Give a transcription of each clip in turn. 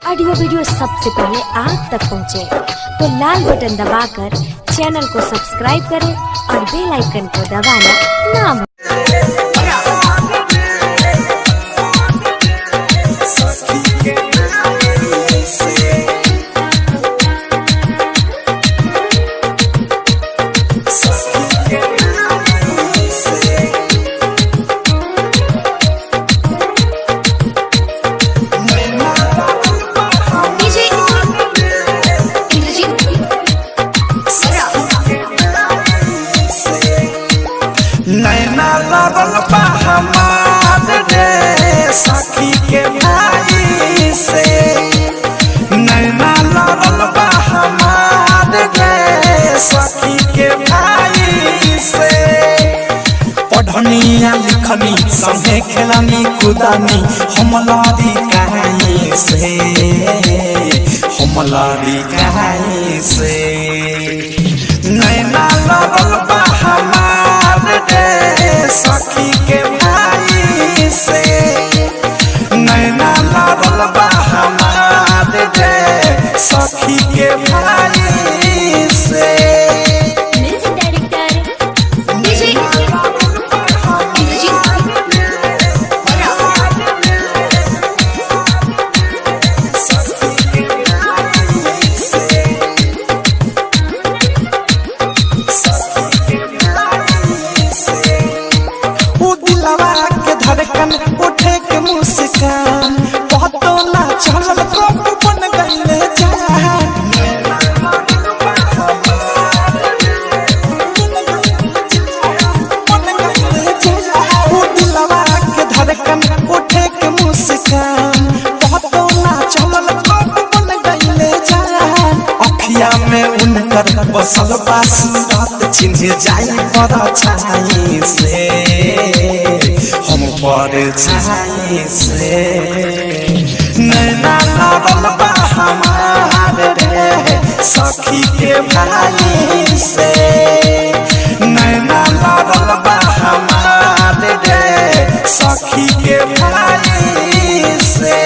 Audio video सबसे पहले आप तक पहुंचे तो लाल बटन दबाकर चैनल को सब्सक्राइब करें और बेल आइकन को दबाना ना भूलें। नैना लागल बा हमार रे सखी के भाई से, नैना लागल बा हमार रे सखी के भाई से। पढ़निया लिखनी संगे खेलनी कूदनी हमलारी कहीं से, हमलारी कहीं से। नैना लागल बा हमार रे सखी के भाई से, नैना लागल बा हमार रे सखी के भाई से। धड़कन उठे के मुस्कान बहुतो ना चलल कब बन गईले जान। दिलवा के धड़कन उठे के मुस्कान बहुतो ना चलल कब बन गईले जान। अखिया में उनकर बसल बा सूरत चिन्ह जाई पर छाई से, हम पर छाई से। नैना लागल बा हमार रे सखी के भाई से, नैना लागल बा हमार रे सखी के भाई से।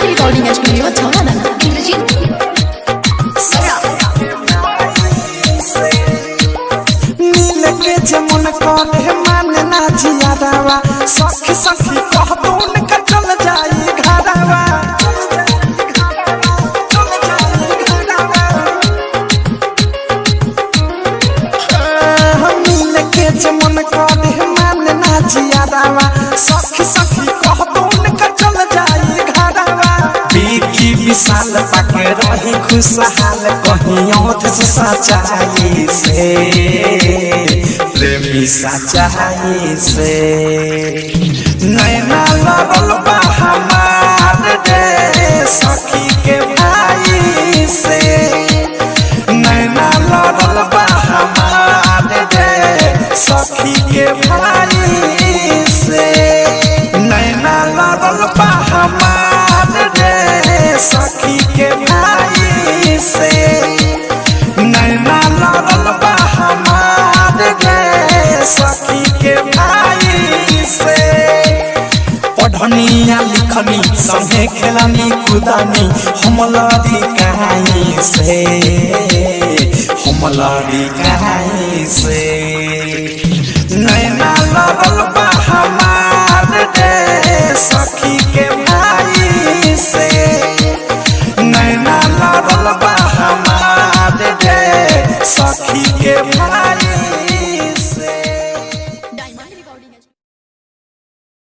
रिकॉर्डिंग स्टूडियो छावना नील के जमुन कले मान ना जियादावा सखी सखी कह तो उनका चल जाई घरवा। नील के जमुन कले मान ना जियादावा सखी सखी कह तो उनका चल जाई घरवा। बीकी विशाल पाके रही खुशहाल कहीं औध सच्चाई से, प्रेमी सच्चाई से। नैना लागल बा हमार रे सखी के भाई से, नैना लागल बा हमार रे सखी के भाई से। नैना लागल बा हमार रे सखी के भाई से, नैना लागल बा हमार रे सखी के भाई से। पढ़निया लिखनी संगे खेलनी कूदनी हमलारी कहीं से, हमलारी कहीं से। नैना लागल बा हमार रे सखी के भाई से, नैना लागल बा हमार रे सखी के